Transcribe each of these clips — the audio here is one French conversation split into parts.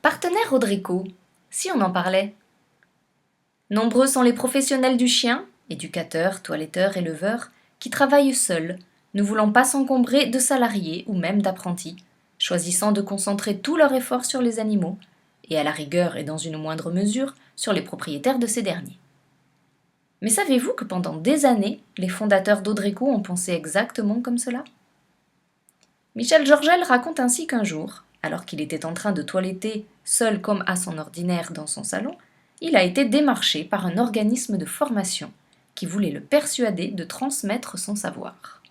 Partenaire Rodrigo, si on en parlait. Nombreux sont les professionnels du chien, éducateurs, toiletteurs, éleveurs, qui travaillent seuls, ne voulant pas s'encombrer de salariés ou même d'apprentis, choisissant de concentrer tout leur effort sur les animaux, et à la rigueur et dans une moindre mesure sur les propriétaires de ces derniers. Mais savez-vous que pendant des années, les fondateurs d'Audreco ont pensé exactement comme cela? Michel Georgel raconte ainsi qu'un jour, alors qu'il était en train de toiletter, seul comme à son ordinaire dans son salon, il a été démarché par un organisme de formation qui voulait le persuader de transmettre son savoir.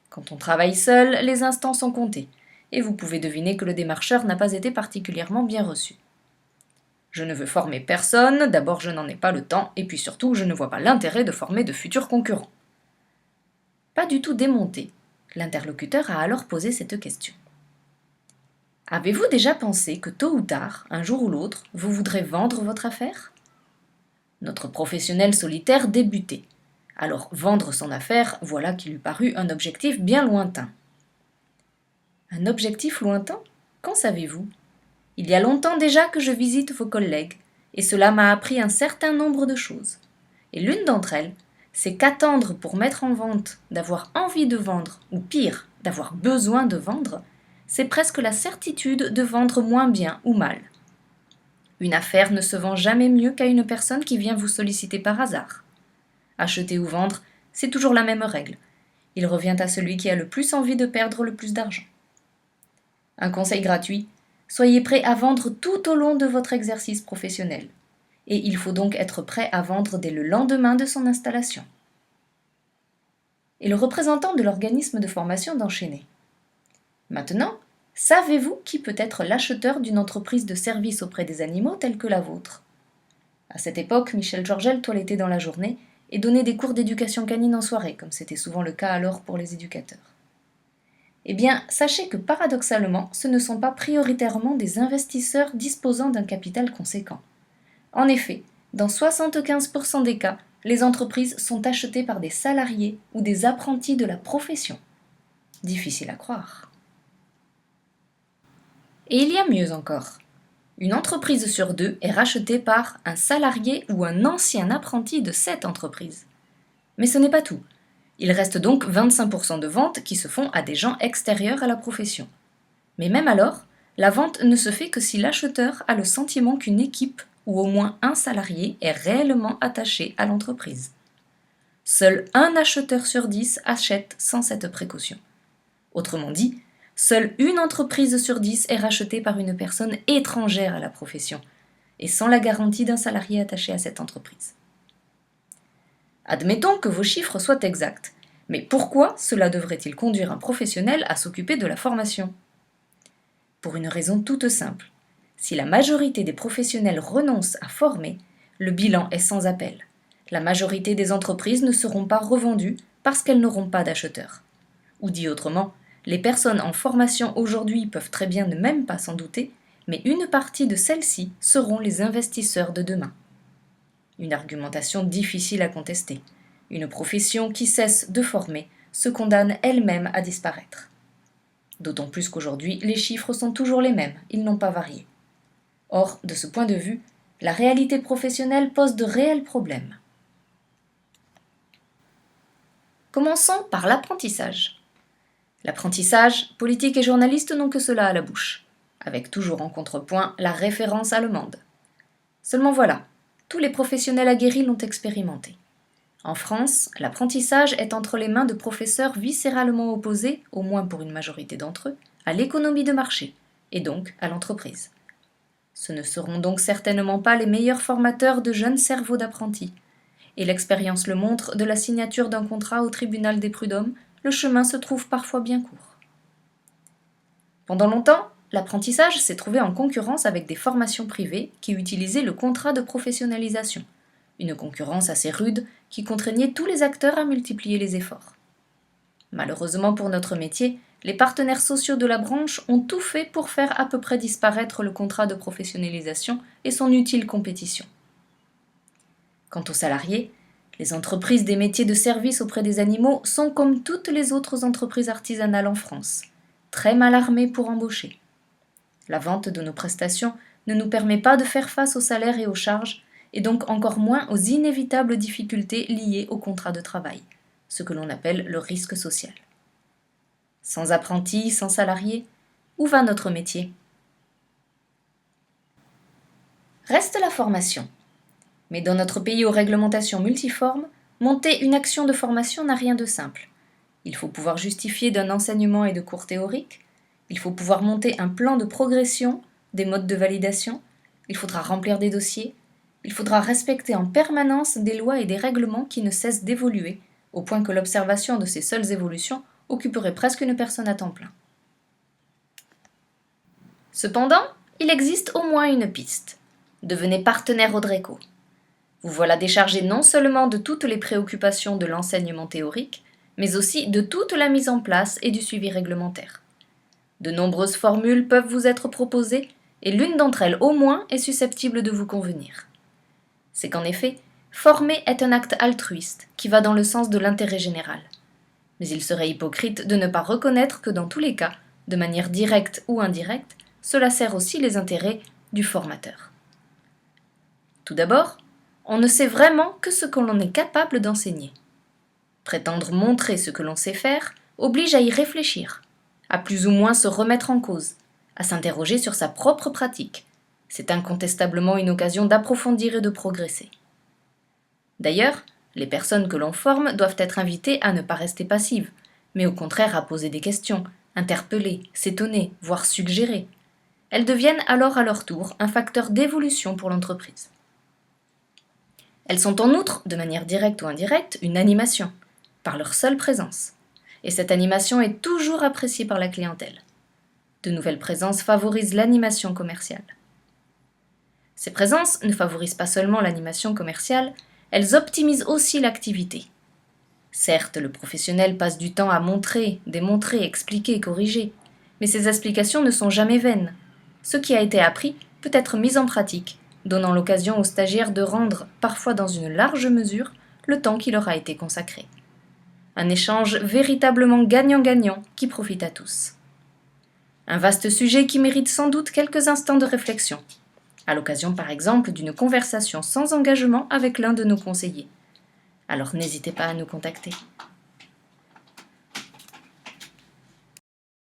Quand on travaille seul, les instants sont comptés, et vous pouvez deviner que le démarcheur n'a pas été particulièrement bien reçu. Je ne veux former personne, d'abord je n'en ai pas le temps, et puis surtout je ne vois pas l'intérêt de former de futurs concurrents. Pas du tout démonté, l'interlocuteur a alors posé cette question. Avez-vous déjà pensé que tôt ou tard, un jour ou l'autre, vous voudrez vendre votre affaire? Notre professionnel solitaire débutait. Alors vendre son affaire, voilà qui lui parut un objectif bien lointain. Un objectif lointain? Qu'en savez-vous? Il y a longtemps déjà que je visite vos collègues, et cela m'a appris un certain nombre de choses. Et l'une d'entre elles, c'est qu'attendre pour mettre en vente, d'avoir envie de vendre, ou pire, d'avoir besoin de vendre, c'est presque la certitude de vendre moins bien ou mal. Une affaire ne se vend jamais mieux qu'à une personne qui vient vous solliciter par hasard. Acheter ou vendre, c'est toujours la même règle. Il revient à celui qui a le plus envie de perdre le plus d'argent. Un conseil gratuit, soyez prêt à vendre tout au long de votre exercice professionnel. Et il faut donc être prêt à vendre dès le lendemain de son installation. Et le représentant de l'organisme de formation d'enchaîner. Maintenant, savez-vous qui peut être l'acheteur d'une entreprise de service auprès des animaux telle que la vôtre? À cette époque, Michel Georgel toilettait dans la journée et donnait des cours d'éducation canine en soirée, comme c'était souvent le cas alors pour les éducateurs. Eh bien, sachez que paradoxalement, ce ne sont pas prioritairement des investisseurs disposant d'un capital conséquent. En effet, dans 75% des cas, les entreprises sont achetées par des salariés ou des apprentis de la profession. Difficile à croire. Et il y a mieux encore. Une entreprise sur deux est rachetée par un salarié ou un ancien apprenti de cette entreprise. Mais ce n'est pas tout. Il reste donc 25% de ventes qui se font à des gens extérieurs à la profession. Mais même alors, la vente ne se fait que si l'acheteur a le sentiment qu'une équipe ou au moins un salarié est réellement attaché à l'entreprise. Seul un acheteur sur 10 achète sans cette précaution. Autrement dit, seule une entreprise sur 10 est rachetée par une personne étrangère à la profession, et sans la garantie d'un salarié attaché à cette entreprise. Admettons que vos chiffres soient exacts, mais pourquoi cela devrait-il conduire un professionnel à s'occuper de la formation? Pour une raison toute simple. Si la majorité des professionnels renoncent à former, le bilan est sans appel. La majorité des entreprises ne seront pas revendues parce qu'elles n'auront pas d'acheteurs. Ou dit autrement, les personnes en formation aujourd'hui peuvent très bien ne même pas s'en douter, mais une partie de celles-ci seront les investisseurs de demain. Une argumentation difficile à contester. Une profession qui cesse de former se condamne elle-même à disparaître. D'autant plus qu'aujourd'hui, les chiffres sont toujours les mêmes, ils n'ont pas varié. Or, de ce point de vue, la réalité professionnelle pose de réels problèmes. Commençons par l'apprentissage. L'apprentissage, politique et journalistes n'ont que cela à la bouche, avec toujours en contrepoint la référence allemande. Seulement voilà, tous les professionnels aguerris l'ont expérimenté. En France, l'apprentissage est entre les mains de professeurs viscéralement opposés, au moins pour une majorité d'entre eux, à l'économie de marché, et donc à l'entreprise. Ce ne seront donc certainement pas les meilleurs formateurs de jeunes cerveaux d'apprentis. Et l'expérience le montre, de la signature d'un contrat au tribunal des prud'hommes, le chemin se trouve parfois bien court. Pendant longtemps, l'apprentissage s'est trouvé en concurrence avec des formations privées qui utilisaient le contrat de professionnalisation, une concurrence assez rude qui contraignait tous les acteurs à multiplier les efforts. Malheureusement pour notre métier, les partenaires sociaux de la branche ont tout fait pour faire à peu près disparaître le contrat de professionnalisation et son utile compétition. Quant aux salariés, les entreprises des métiers de service auprès des animaux sont comme toutes les autres entreprises artisanales en France, très mal armées pour embaucher. La vente de nos prestations ne nous permet pas de faire face aux salaires et aux charges, et donc encore moins aux inévitables difficultés liées au contrat de travail, ce que l'on appelle le risque social. Sans apprentis, sans salariés, où va notre métier? Reste la formation. Mais dans notre pays aux réglementations multiformes, monter une action de formation n'a rien de simple. Il faut pouvoir justifier d'un enseignement et de cours théoriques, il faut pouvoir monter un plan de progression, des modes de validation, il faudra remplir des dossiers, il faudra respecter en permanence des lois et des règlements qui ne cessent d'évoluer, au point que l'observation de ces seules évolutions occuperait presque une personne à temps plein. Cependant, il existe au moins une piste. Devenez partenaire Audreco. Vous voilà déchargé non seulement de toutes les préoccupations de l'enseignement théorique, mais aussi de toute la mise en place et du suivi réglementaire. De nombreuses formules peuvent vous être proposées et l'une d'entre elles au moins est susceptible de vous convenir. C'est qu'en effet, former est un acte altruiste qui va dans le sens de l'intérêt général. Mais il serait hypocrite de ne pas reconnaître que dans tous les cas, de manière directe ou indirecte, cela sert aussi les intérêts du formateur. Tout d'abord, on ne sait vraiment que ce que l'on est capable d'enseigner. Prétendre montrer ce que l'on sait faire oblige à y réfléchir, à plus ou moins se remettre en cause, à s'interroger sur sa propre pratique. C'est incontestablement une occasion d'approfondir et de progresser. D'ailleurs, les personnes que l'on forme doivent être invitées à ne pas rester passives, mais au contraire à poser des questions, interpeller, s'étonner, voire suggérer. Elles deviennent alors à leur tour un facteur d'évolution pour l'entreprise. Elles sont en outre, de manière directe ou indirecte, une animation, par leur seule présence. Et cette animation est toujours appréciée par la clientèle. De nouvelles présences favorisent l'animation commerciale. Ces présences ne favorisent pas seulement l'animation commerciale, elles optimisent aussi l'activité. Certes, le professionnel passe du temps à montrer, démontrer, expliquer, corriger, mais ces explications ne sont jamais vaines. Ce qui a été appris peut être mis en pratique, donnant l'occasion aux stagiaires de rendre, parfois dans une large mesure, le temps qui leur a été consacré. Un échange véritablement gagnant-gagnant qui profite à tous. Un vaste sujet qui mérite sans doute quelques instants de réflexion, à l'occasion par exemple d'une conversation sans engagement avec l'un de nos conseillers. Alors n'hésitez pas à nous contacter.